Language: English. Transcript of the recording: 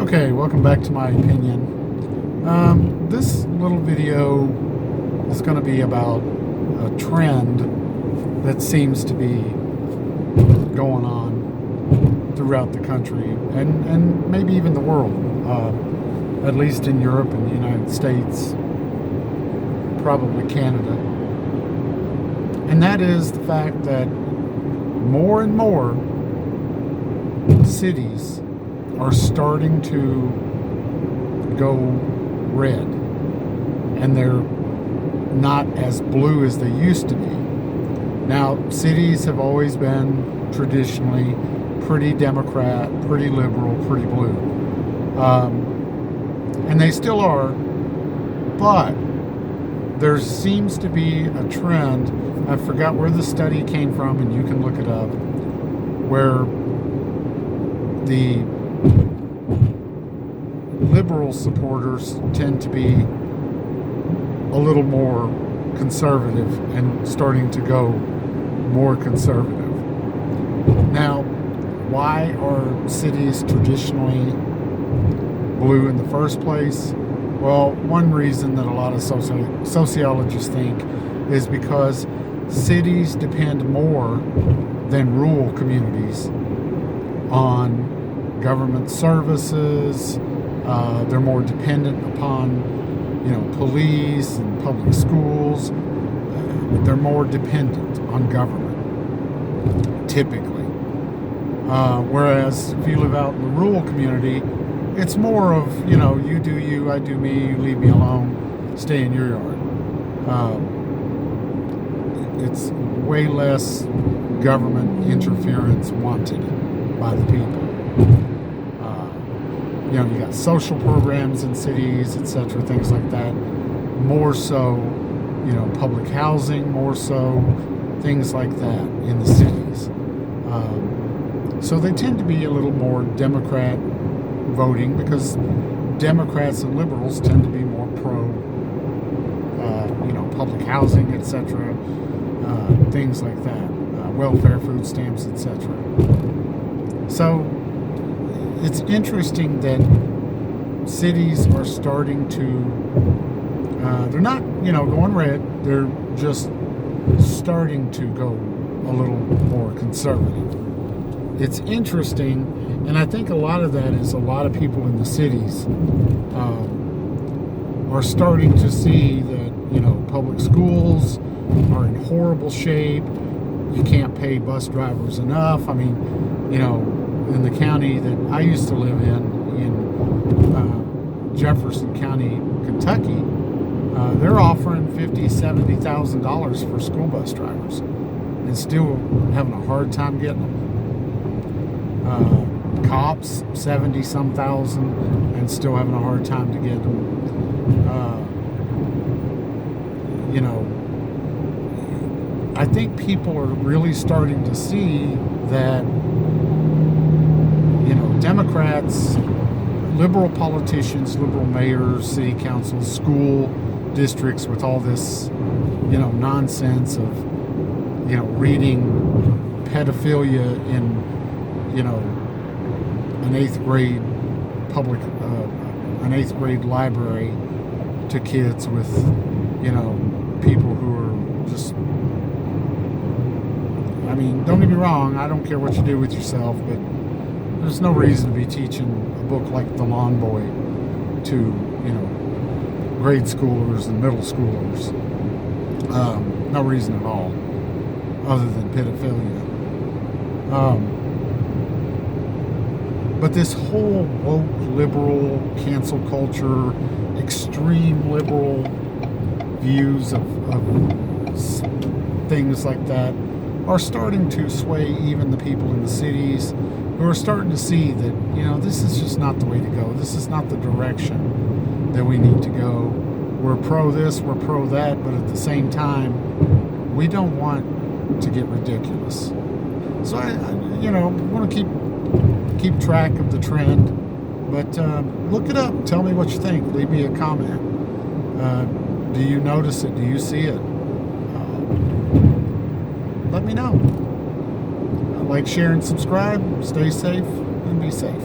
Okay, welcome back to my opinion. This little video is going to be about a trend that seems to be going on throughout the country and maybe even the world, at least in Europe and the United States, probably Canada. And that is the fact that more and more cities are starting to go red, and they're not as blue as they used to be. Now, cities have always been traditionally pretty Democrat, pretty liberal, pretty blue, and they still are, but there seems to be a trend. I forgot where the study came from, and you can look it up, where the liberal supporters tend to be a little more conservative and starting to go more conservative. Now, why are cities traditionally blue in the first place? Well, one reason that a lot of sociologists think is because cities depend more than rural communities on government services. They're more dependent upon, police and public schools. They're more dependent on government, typically. Whereas if you live out in the rural community, it's more of, you do you, I do me, you leave me alone, stay in your yard. It's way less government interference wanted by the people. You got social programs in cities, etc., things like that. More so, public housing, more so, things like that in the cities. So they tend to be a little more Democrat voting because Democrats and liberals tend to be more pro, public housing, etc., things like that, welfare, food stamps, etc. So it's interesting that cities are starting to, they're not, going red, they're just starting to go a little more conservative. It's interesting, and I think a lot of that is a lot of people in the cities are starting to see that, public schools are in horrible shape. You can't pay bus drivers enough. I mean, in the county that I used to live in Jefferson County, Kentucky, they're offering $50,000-$70,000 for school bus drivers and still having a hard time getting them. Cops, 70-some thousand, and still having a hard time to get them. I think people are really starting to see that Democrats, liberal politicians, liberal mayors, city councils, school districts with all this, nonsense of, reading pedophilia in, an eighth grade library to kids with, people who are just, don't get me wrong, I don't care what you do with yourself, but there's no reason to be teaching a book like The Lawn Boy to, grade schoolers and middle schoolers. No reason at all, other than pedophilia. But this whole woke, liberal, cancel culture, extreme liberal views of things like that are starting to sway even the people in the cities who are starting to see that, this is just not the way to go. This is not the direction that we need to go. We're pro this, we're pro that, but at the same time, we don't want to get ridiculous. So I want to keep track of the trend, but look it up. Tell me what you think. Leave me a comment. Do you notice it? Do you see it? Let me know. Like, share, and subscribe. Stay safe and be safe.